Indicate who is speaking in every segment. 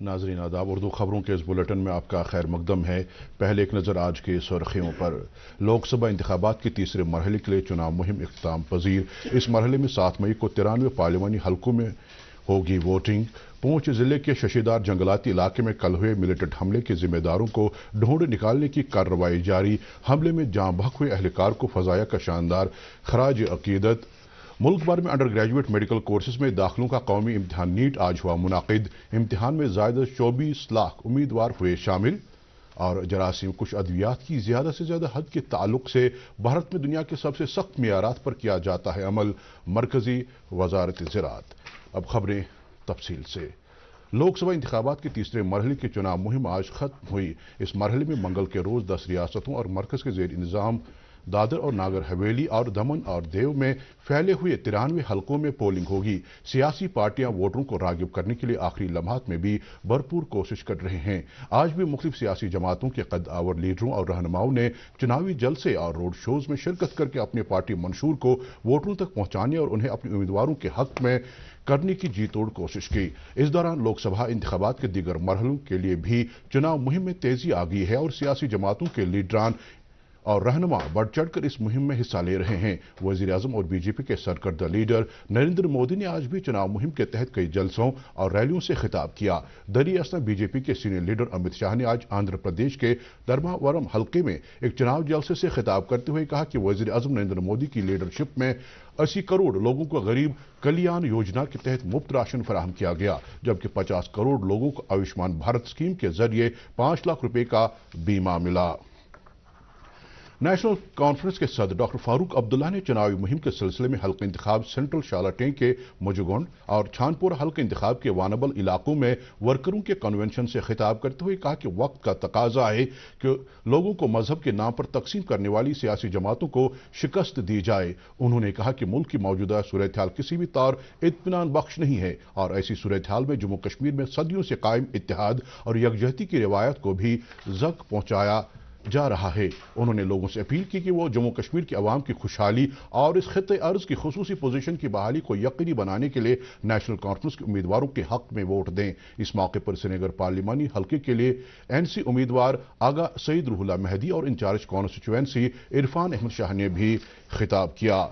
Speaker 1: नाजरीन आदाब, उर्दू खबरों के इस बुलेटिन में आपका खैर मकदम है। पहले एक नज़र आज के सुर्खियों पर। लोकसभा इंतखाबात के तीसरे मरहले के लिए चुनाव मुहिम इख्तिताम पजीर। इस मरहले में 7 मई को 93 पार्लिमानी हलकों में होगी वोटिंग। पूंछ जिले के शशिदार जंगलाती इलाके में कल हुए मिलिटेंट हमले के जिम्मेदारों को ढूंढ निकालने की कार्रवाई जारी। हमले में जाँ बहक हुए अहलकार को फजाया का शानदार खराज अकीदत। मुल्क भर में अंडर ग्रेजुएट मेडिकल कोर्सेज में दाखिलों का कौमी इम्तिहान नीट आज हुआ मुनाकिद। इम्तिहान में ज़ायद 24 लाख उम्मीदवार हुए शामिल। और जरासीम कुछ अद्वियात की ज़्यादा से ज़्यादा हद के ताल्लुक से भारत में दुनिया के सबसे सख्त मियारात पर किया जाता है अमल, मरकजी वजारत ज़राअत। अब खबरें तफसील से। लोकसभा इंतखाबात के तीसरे मरहले की चुनाव मुहिम आज खत्म हुई। इस मरहले में मंगल के रोज 10 रियासतों और मरकज के जेर इंतजाम दादर और नागर हवेली और दमन और देव में फैले हुए 93 हलकों में पोलिंग होगी। सियासी पार्टियां वोटरों को रागिब करने के लिए आखिरी लम्हात में भी भरपूर कोशिश कर रहे हैं। आज भी मुख्तलिफ सियासी जमातों के कद आवर लीडरों और रहनुमाओं ने चुनावी जलसे और रोड शोज में शिरकत करके अपने पार्टी मंशूर को वोटरों तक पहुंचाने और उन्हें अपने उम्मीदवारों के हक में करने की जी तोड़ कोशिश की। इस दौरान लोकसभा इंतखाबात के दीगर मरहलों के लिए भी चुनाव मुहिम में तेजी आ गई है और सियासी जमातों के लीडरान और रहनुमा बढ़ चढ़कर इस मुहिम में हिस्सा ले रहे हैं। वजीर आजम और बीजेपी के सरकर्दा लीडर नरेंद्र मोदी ने आज भी चुनाव मुहिम के तहत कई जलसों और रैलियों से खिताब किया। दरी असना बीजेपी के सीनियर लीडर अमित शाह ने आज आंध्र प्रदेश के धर्मावरम हल्के में एक चुनाव जलसे से खिताब करते हुए कहा कि वजीर आजम नरेंद्र मोदी की लीडरशिप में 80 करोड़ लोगों को गरीब कल्याण योजना के तहत मुफ्त राशन फराहम किया गया, जबकि 50 करोड़ लोगों को आयुष्मान भारत स्कीम के जरिए 5 लाख रुपए का बीमा मिला। नेशनल कॉन्फ्रेंस के सदर डॉक्टर फारूक अब्दुल्ला ने चुनावी मुहिम के सिलसिले में हल्का इंतखाब सेंट्रल शालाटें के मुजुगुंड और छानपुर हल्का इंतखाब के वानबल इलाकों में वर्करों के कन्वेंशन से खिताब करते हुए कहा कि वक्त का तकाजा है कि लोगों को मजहब के नाम पर तकसीम करने वाली सियासी जमातों को शिकस्त दी जाए। उन्होंने कहा कि मुल्क की मौजूदा सूरत हाल किसी भी तौर इत्मीनान बख्श नहीं है और ऐसी सूरत हाल में जम्मू कश्मीर में सदियों से कायम इत्तेहाद और यकजहती की रिवायत को भी जक पहुंचाया जा रहा है। उन्होंने लोगों से अपील की कि वो जम्मू कश्मीर की आवाम की खुशहाली और इस खित्ते अर्ज की खुसूसी पोजीशन की बहाली को यकीनी बनाने के लिए नेशनल कॉन्फ्रेंस के उम्मीदवारों के हक में वोट दें। इस मौके पर श्रीनगर पार्लिमानी हल्के के लिए एनसी उम्मीदवार आगा सईद रूहुल्ला मेहदी और इंचार्ज कॉन्स्टिट्यूएंसी इरफान अहमद शाह ने भी खिताब किया।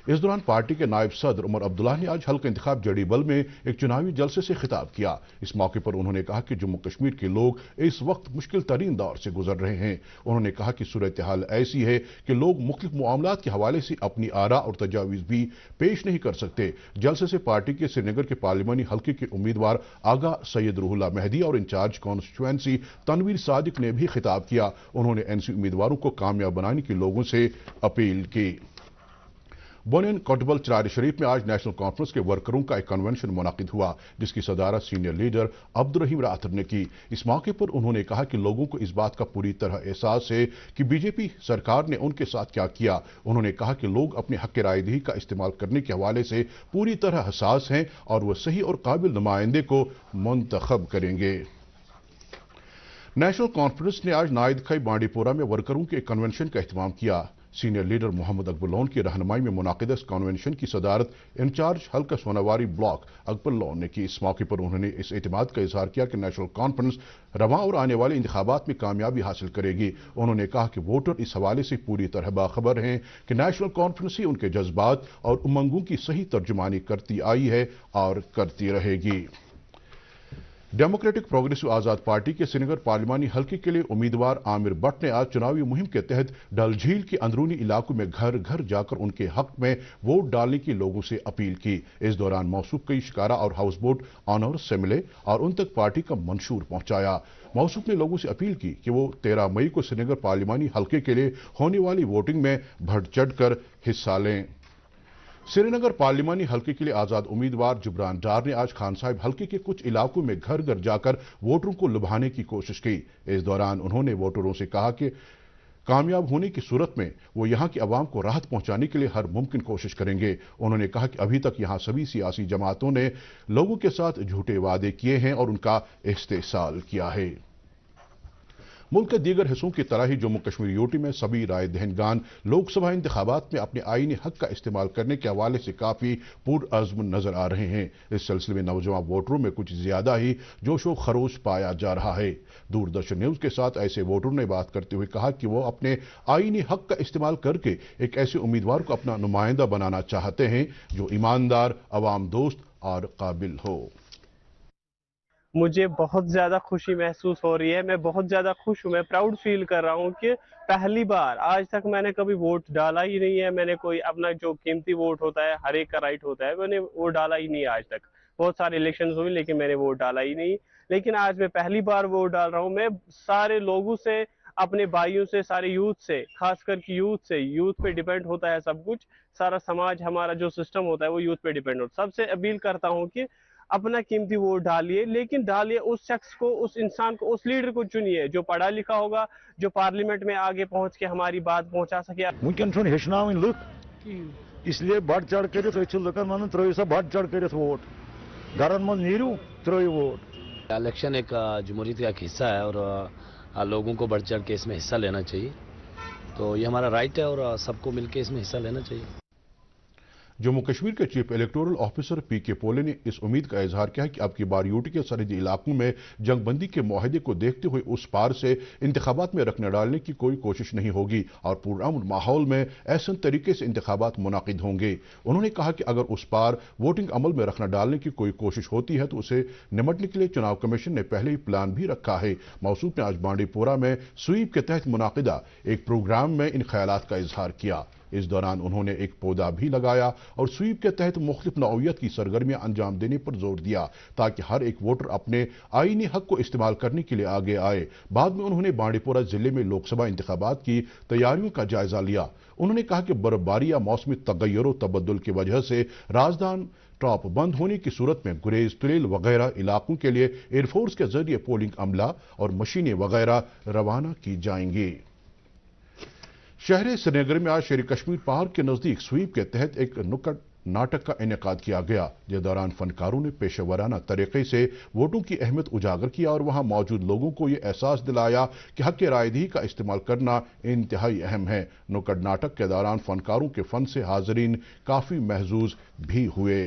Speaker 1: इस दौरान पार्टी के नायब सदर उमर अब्दुल्ला ने आज हल्का इंतखाब जड़ीबल में एक चुनावी जलसे से खिताब किया। इस मौके पर उन्होंने कहा कि जम्मू कश्मीर के लोग इस वक्त मुश्किल तरीन दौर से गुजर रहे हैं। उन्होंने कहा कि सूरत हाल ऐसी है कि लोग मुख्तलिफ मामलात के हवाले से अपनी आरा और तजावीज़ भी पेश नहीं कर सकते। जलसे से पार्टी के श्रीनगर के पार्लिमानी हल्के के उम्मीदवार आगा सैयद रूहुल्ला मेहदी और इंचार्ज कॉन्स्टिट्यूएंसी तनवीर सादिक ने भी खिताब किया। उन्होंने एनसी उम्मीदवारों को कामयाब बनाने की लोगों से अपील की। बोनियन कोटबल चरार शरीफ में आज नेशनल कॉन्फ्रेंस के वर्करों का एक कन्वेंशन मुनाकिद हुआ, जिसकी सदारत सीनियर लीडर अब्दुर्रहीम राथर ने की। इस मौके पर उन्होंने कहा कि लोगों को इस बात का पूरी तरह एहसास है कि बीजेपी सरकार ने उनके साथ क्या किया। उन्होंने कहा कि लोग अपने हक रायदही का इस्तेमाल करने के हवाले से पूरी तरह हसास हैं और वह सही और काबिल नुमाइंदे को मुंतखब करेंगे। नेशनल कॉन्फ्रेंस ने आज नाइदखई बांडीपोरा में वर्करों के एक कन्वेंशन का एहतमाम किया। सीनियर लीडर मोहम्मद अकबर लोन की रहनुमाई में मुनाकिद इस कन्वेंशन की सदारत इंचार्ज हल्का सोनावारी ब्लॉक अकबर लोन ने की। इस मौके पर उन्होंने इस एतमाद का इजहार किया कि नेशनल कॉन्फ्रेंस रवां और आने वाले इंतखाबात में कामयाबी हासिल करेगी। उन्होंने कहा कि वोटर इस हवाले से पूरी तरह बाखबर हैं कि नेशनल कॉन्फ्रेंस ही उनके जज्बात और उमंगों की सही तर्जुमानी करती आई है और करती रहेगी। डेमोक्रेटिक प्रोग्रेसिव आजाद पार्टी के श्रीनगर पार्लिमानी हल्के के लिए उम्मीदवार आमिर भट्ट ने आज चुनावी मुहिम के तहत डल झील के अंदरूनी इलाकों में घर घर जाकर उनके हक में वोट डालने की लोगों से अपील की। इस दौरान मौसूफ कई शिकारा और हाउस बोट ऑनर्स से मिले और उन तक पार्टी का मंशूर पहुंचाया। मौसूफ ने लोगों से अपील की कि वो 13 मई को श्रीनगर पार्लिमानी हल्के के लिए होने वाली वोटिंग में बढ़ चढ़कर हिस्सा लें। श्रीनगर पार्लिमानी हल्के के लिए आजाद उम्मीदवार जुबरान डार ने आज खान साहिब हल्के के कुछ इलाकों में घर घर जाकर वोटरों को लुभाने की कोशिश की। इस दौरान उन्होंने वोटरों से कहा कि कामयाब होने की सूरत में वो यहाँ की आवाम को राहत पहुंचाने के लिए हर मुमकिन कोशिश करेंगे। उन्होंने कहा कि अभी तक यहाँ सभी सियासी जमातों ने लोगों के साथ झूठे वादे किए हैं और उनका इस्तेहसाल किया है। मुल्क के दीगर हिस्सों की तरह ही जम्मू कश्मीर यूटी में सभी राय दहनगान लोकसभा इंतखाबात में अपने आईनी हक का इस्तेमाल करने के हवाले से काफी पुरअज़्म नजर आ रहे हैं। इस सिलसिले में नौजवान वोटरों में कुछ ज्यादा ही जोशो खरोश पाया जा रहा है। दूरदर्शन न्यूज के साथ ऐसे वोटरों ने बात करते हुए कहा कि वो अपने आईनी हक का इस्तेमाल करके एक ऐसे उम्मीदवार को अपना नुमाइंदा बनाना चाहते हैं जो ईमानदार, अवाम दोस्त और काबिल हो।
Speaker 2: मुझे बहुत ज़्यादा खुशी महसूस हो रही है। मैं बहुत ज़्यादा खुश हूँ। मैं प्राउड फील कर रहा हूँ कि पहली बार, आज तक मैंने कभी वोट डाला ही नहीं है। मैंने कोई अपना जो कीमती वोट होता है, हर एक का राइट होता है, मैंने वो डाला ही नहीं आज तक। बहुत सारे इलेक्शंस हुए लेकिन मैंने वोट डाला ही नहीं। लेकिन आज मैं पहली बार वोट डाल रहा हूँ। मैं सारे लोगों से, अपने भाइयों से, सारे यूथ से, खासकर कि यूथ पे डिपेंड होता है सब कुछ। सारा समाज, हमारा जो सिस्टम होता है वो यूथ पे डिपेंड होता है। सबसे अपील करता हूँ कि अपना कीमती वोट डालिए, लेकिन डालिए उस शख्स को, उस इंसान को, उस लीडर को चुनिए जो पढ़ा लिखा होगा, जो पार्लियामेंट में आगे पहुंच के हमारी बात पहुंचा सके।
Speaker 3: वुनकन हेचनावन लुक इसलिए बढ़ चढ़ कर लुकन वन त्रो सा बढ़ चढ़ कर वोट घर मज नीरू त्रो वोट।
Speaker 4: इलेक्शन एक जमहूरियत का एक हिस्सा है और लोगों को बढ़ चढ़ के इसमें हिस्सा लेना चाहिए। तो ये हमारा राइट है और सबको मिलकर इसमें हिस्सा लेना चाहिए।
Speaker 1: जम्मू कश्मीर के चीफ इलेक्टोरल ऑफिसर पीके पोले ने इस उम्मीद का इजहार किया कि अब की बार यूटी के सरहदी इलाकों में जंगबंदी के मुआहदे को देखते हुए उस पार से इंतखाबात में रखने डालने की कोई कोशिश नहीं होगी और पुरअमन माहौल में ऐसे तरीके से इंतखाबात मुनाकिद होंगे। उन्होंने कहा कि अगर उस पार वोटिंग अमल में रखना डालने की कोई कोशिश होती है तो उसे निमटने के लिए चुनाव कमीशन ने पहले ही प्लान भी रखा है। मौसूफ ने आज बांडीपोरा में स्वीप के तहत मुनाकिदा एक प्रोग्राम में इन ख्यालात का इजहार किया। इस दौरान उन्होंने एक पौधा भी लगाया और स्वीप के तहत मुख्तलिफ नौइयत की सरगर्मियां अंजाम देने पर जोर दिया ताकि हर एक वोटर अपने आईनी हक को इस्तेमाल करने के लिए आगे आए। बाद में उन्होंने बांडीपोरा जिले में लोकसभा इंतखाबात की तैयारियों का जायजा लिया। उन्होंने कहा कि बर्फबारी या मौसमी तगय्युर तबद्दुल की वजह से राजधान टॉप बंद होने की सूरत में गुरेज, तुलेल वगैरह इलाकों के लिए एयरफोर्स के जरिए पोलिंग अमला और मशीनें वगैरह रवाना की जाएंगी। शहर श्रीनगर में आज शेर कश्मीर पहाड़ के नजदीक स्वीप के तहत एक नुक्कड़ नाटक का इनेकाद किया गया। जिस दौरान फनकारों ने पेशेवराना तरीके से वोटों की अहमियत उजागर किया और वहां मौजूद लोगों को यह एहसास दिलाया कि हक रायदही का इस्तेमाल करना इंतहाई अहम है। नुक्कड़ नाटक के दौरान फनकारों के फन से हाजरीन काफी महजूज भी हुए।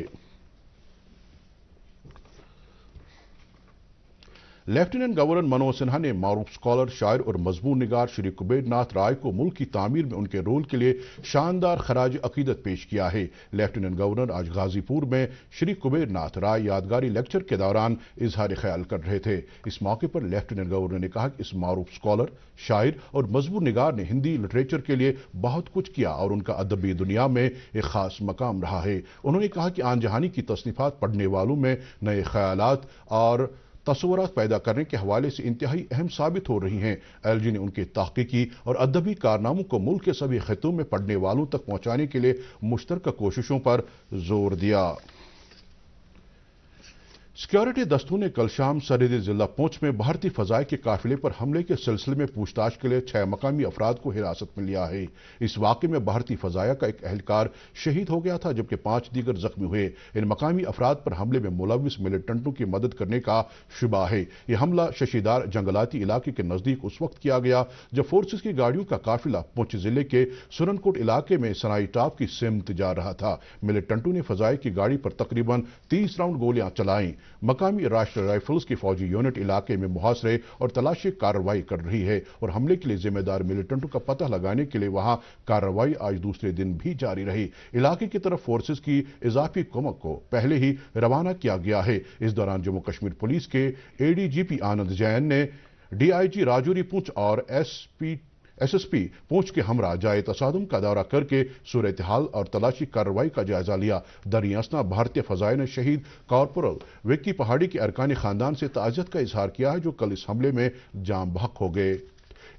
Speaker 1: लेफ्टिनेंट गवर्नर मनोज सिन्हा ने मारूफ स्कॉलर, शायर और मजमून निगार श्री कुबेर नाथ राय को मुल्क की तामीर में उनके रोल के लिए शानदार खराज अकीदत पेश किया है। लेफ्टिनेंट गवर्नर आज गाजीपुर में श्री कुबेर नाथ राय यादगारी लेक्चर के दौरान इजहार ख्याल कर रहे थे। इस मौके पर लेफ्टिनेंट गवर्नर ने कहा कि इस मारूफ स्कॉलर, शायर और मजमून निगार ने हिंदी लिटरेचर के लिए बहुत कुछ किया और उनका अदबी दुनिया में एक खास मकाम रहा है। उन्होंने कहा कि आन जहानी की तसनीफात पढ़ने वालों में नए ख्यालात और तस्वुरात पैदा करने के हवाले से इंतहाई अहम साबित हो रही हैं। एलजी ने उनके तहकीकी और अदबी कारनामों को मुल्क के सभी खित्तों में पढ़ने वालों तक पहुंचाने के लिए मुश्तरका कोशिशों पर जोर दिया। सिक्योरिटी दस्तों ने कल शाम सरहदी जिला पुंछ में भारतीय फजाई के काफिले पर हमले के सिलसिले में पूछताछ के लिए 6 मकामी अफराद को हिरासत में लिया है। इस वाक़े में भारतीय फजाया का एक एहलकार शहीद हो गया था जबकि 5 दीगर जख्मी हुए। इन मकामी अफराद पर हमले में मुलविस मिलिटेंटों की मदद करने का शुबा है। यह हमला शशीदार जंगलाती इलाके के नजदीक उस वक्त किया गया जब फोर्सेस की गाड़ियों का काफिला पुंछ जिले के सुरनकोट इलाके में सनाई टॉप की सिमत जा रहा था। मिलिटेंटों ने फजाई की गाड़ी पर तकरीबन 30 राउंड गोलियां चलाई। मकामी राष्ट्रीय राइफल्स की फौजी यूनिट इलाके में मुहासरे और तलाशी कार्रवाई कर रही है और हमले के लिए जिम्मेदार मिलिटेंटों का पता लगाने के लिए वहां कार्रवाई आज दूसरे दिन भी जारी रही। इलाके की तरफ फोर्सेस की इजाफी कुमक को पहले ही रवाना किया गया है। इस दौरान जम्मू कश्मीर पुलिस के एडीजीपी आनंद जैन ने डीआईजी राजौरी पुंछ और एसएसपी पुंछ के हमरा जाए तसादुम का दौरा करके सूरत हाल और तलाशी कार्रवाई का जायजा लिया। दरियासना भारतीय फजाई ने शहीद कॉर्पोरल विक्की पहाड़ी के अरकानी खानदान से ताज़ियत का इजहार किया है जो कल इस हमले में जाम बहक हो गए।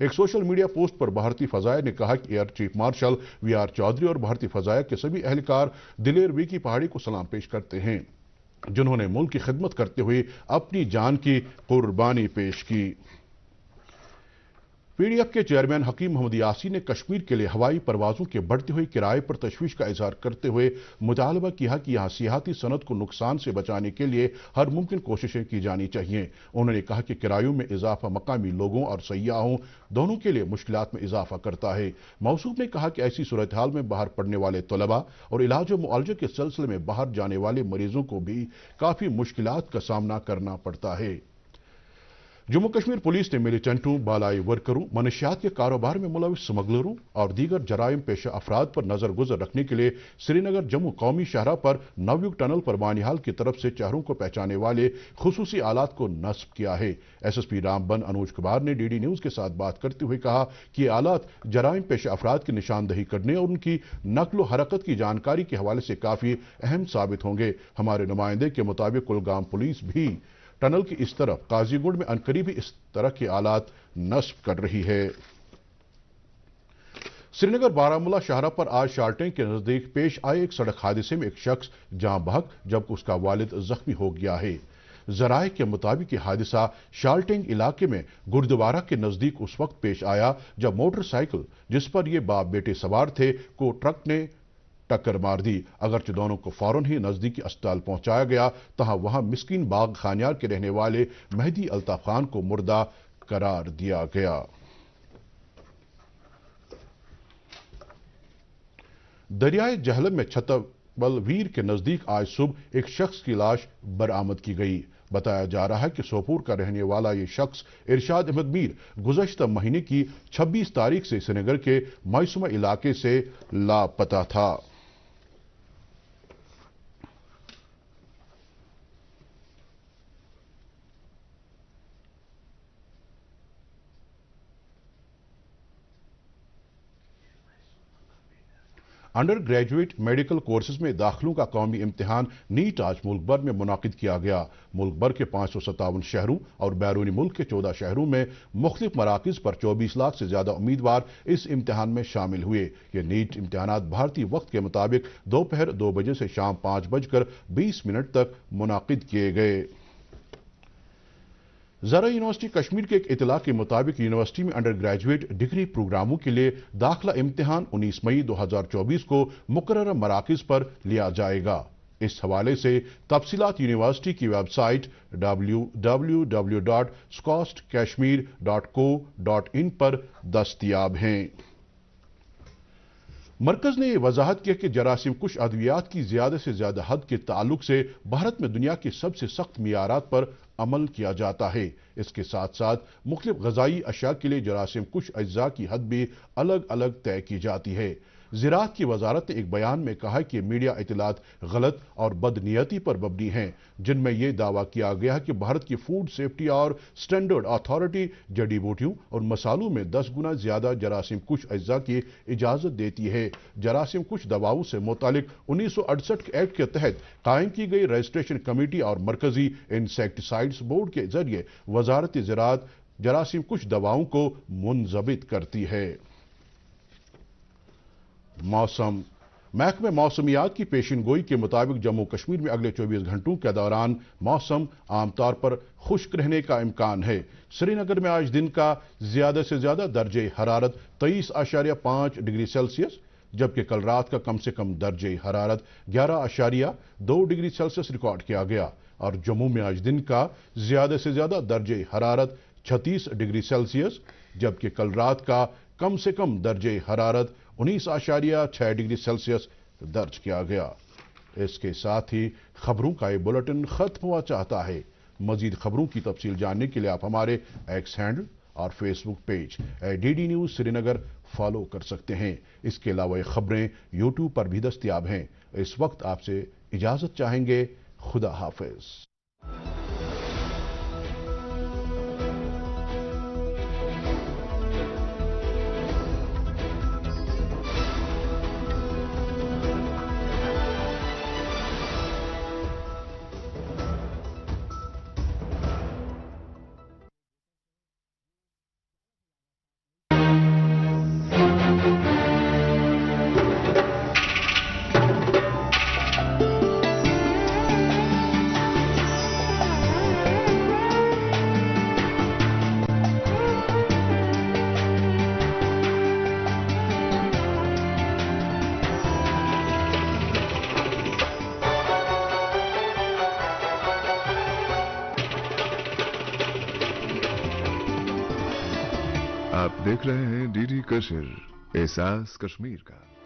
Speaker 1: एक सोशल मीडिया पोस्ट पर भारतीय फजाया ने कहा कि air chief marshal VR Chaudhary और भारतीय फजाया के सभी एहलकार दिलेर विक्की पहाड़ी को सलाम पेश करते हैं जिन्होंने मुल्क की खिदमत करते हुए अपनी जान की कुर्बानी पेश की। पीडीएफ के चेयरमैन हकीम मोहम्मद यासीन ने कश्मीर के लिए हवाई परवाजों के बढ़ते हुए किराए पर तशवीश का इजहार करते हुए मुतालबा किया कि यहाँ सियाहती सनत को नुकसान से बचाने के लिए हर मुमकिन कोशिशें की जानी चाहिए। उन्होंने कहा कि किरायों में इजाफा मकामी लोगों और सयाहों दोनों के लिए मुश्किलात में इजाफा करता है। मौसूफ ने कहा कि ऐसी सूरत हाल में बाहर पढ़ने वाले तलबा और इलाज व मुआलजे के सिलसिले में बाहर जाने वाले मरीजों को भी काफी मुश्किलात का सामना करना पड़ता है। जम्मू कश्मीर पुलिस ने मिलिटेंटों, बालाई वर्करों, मनशियात के कारोबार में मुलविस स्मगलरों और दीगर जराइम पेशा अफराद पर नजर गुजर रखने के लिए श्रीनगर जम्मू कौमी शाहराह पर नवयुग टनल पर बानिहाल की तरफ से चेहरों को पहचाने वाले खुसूसी आलात को नस्ब किया है। SSP रामबन अनुज कुमार ने DD न्यूज के साथ बात करते हुए कहा कि ये आलात जराइम पेशा अफराद की निशानदही करने और उनकी नकलो हरकत की जानकारी के हवाले से काफी अहम साबित होंगे। हमारे नुमाइंदे के मुताबिक कुलगाम पुलिस भी टनल की इस तरफ काजीगुंड में अनकरीबी इस तरह के आलात नस्ब कर रही है। श्रीनगर बारामूला शाहराह पर आज शार्टें के नजदीक पेश आए एक सड़क हादसे में एक शख्स जान बहक जबकि उसका वालिद जख्मी हो गया है। जराए के मुताबिक यह हादसा शाल्टेंग इलाके में गुरुद्वारा के नजदीक उस वक्त पेश आया जब मोटरसाइकिल जिस पर ये बाप बेटे सवार थे को ट्रक ने टक्कर मार दी। अगरचे दोनों को फौरन ही नजदीकी अस्पताल पहुंचाया गया, तहाँ वहां मिस्कीन बाग खानियार के रहने वाले मेहदी अल्ताफ खान को मुर्दा करार दिया गया। दरियाए जहलम में छतबलवीर के नजदीक आज सुबह एक शख्स की लाश बरामद की गई। बताया जा रहा है कि सोपुर का रहने वाला ये शख्स इरशाद अहमद मीर गुज़श्ता महीने की 26 तारीख से श्रीनगर के मैसुमा इलाके से लापता था। अंडर ग्रेजुएट मेडिकल कोर्सेज में दाखिलों का कौमी इम्तिहान नीट आज मुल्क भर में मुनाकिद किया गया। मुल्क भर के 557 शहरों और बैरूनी मुल्क के 14 शहरों में मुख्तलिफ मराकिज पर 24 लाख से ज्यादा उम्मीदवार इस इम्तिहान में शामिल हुए। ये नीट इम्तिहानात भारतीय वक्त के मुताबिक दोपहर 2 बजे से शाम 5:20 तक मुनाकिद किए गए। ज़रा यूनिवर्सिटी कश्मीर के एक इतला के मुताबिक यूनिवर्सिटी में अंडर ग्रेजुएट डिग्री प्रोग्रामों के लिए दाखिला इम्तिहान 19 मई 2024 को मुकर्रर मराकिज पर लिया जाएगा। इस हवाले से तफसीलात यूनिवर्सिटी की वेबसाइट www.scostkashmir.co.in पर दस्तयाब हैं। मरकज ने वजाहत किया कि जरासीम कुश अद्वियात की ज्यादा से ज्यादा हद के ताल्लुक से भारत में दुनिया के सबसे सख्त मियारात पर अमल किया जाता है। इसके साथ साथ मुख्तलिफ गजाई अशिया के लिए जरासीम कुश अज्जा की हद भी अलग अलग तय की जाती है। ज़राअत की वजारत ने एक बयान में कहा कि मीडिया इतलात गलत और बदनीयती पर मबनी हैं, जिनमें यह दावा किया गया है कि भारत की फूड सेफ्टी और स्टैंडर्ड अथॉरिटी जड़ी बूटियों और मसालों में 10 गुना ज्यादा जरासीम कुश अज्जा की इजाजत देती है। जरासीम कुश दवाओं से मुतालिक 1968 एक्ट के तहत कायम की गई रजिस्ट्रेशन कमेटी और मरकजी इंसेक्टिसाइड्स बोर्ड के जरिए वजारत ज़राअत जरासीम कुश दवाओं को मुंजबित करती है। मौसम महकमे मौसमियात की पेशिनगोई के मुताबिक जम्मू कश्मीर में अगले 24 घंटों के दौरान मौसम आमतौर पर खुश्क रहने का इम्कान है। श्रीनगर में आज दिन का ज्यादा से ज्यादा दर्जे हरारत 23.5 डिग्री सेल्सियस जबकि कल रात का कम से कम दर्जे हरारत 11.2 डिग्री सेल्सियस रिकॉर्ड किया गया और जम्मू में आज दिन का ज्यादा से ज्यादा दर्जे हरारत 36 डिग्री सेल्सियस जबकि कल रात का कम से कम दर्जे हरारत 19.6 डिग्री सेल्सियस दर्ज किया गया। इसके साथ ही खबरों का ये बुलेटिन खत्म हुआ चाहता है। मजीद खबरों की तफसील जानने के लिए आप हमारे एक्स हैंडल और Facebook page DD news Srinagar follow कर सकते हैं। इसके अलावा ये खबरें यूट्यूब पर भी दस्तयाब हैं। इस वक्त आपसे इजाजत चाहेंगे। खुदा हाफिज।
Speaker 5: आप देख रहे हैं डीडी कशिर एहसास कश्मीर का।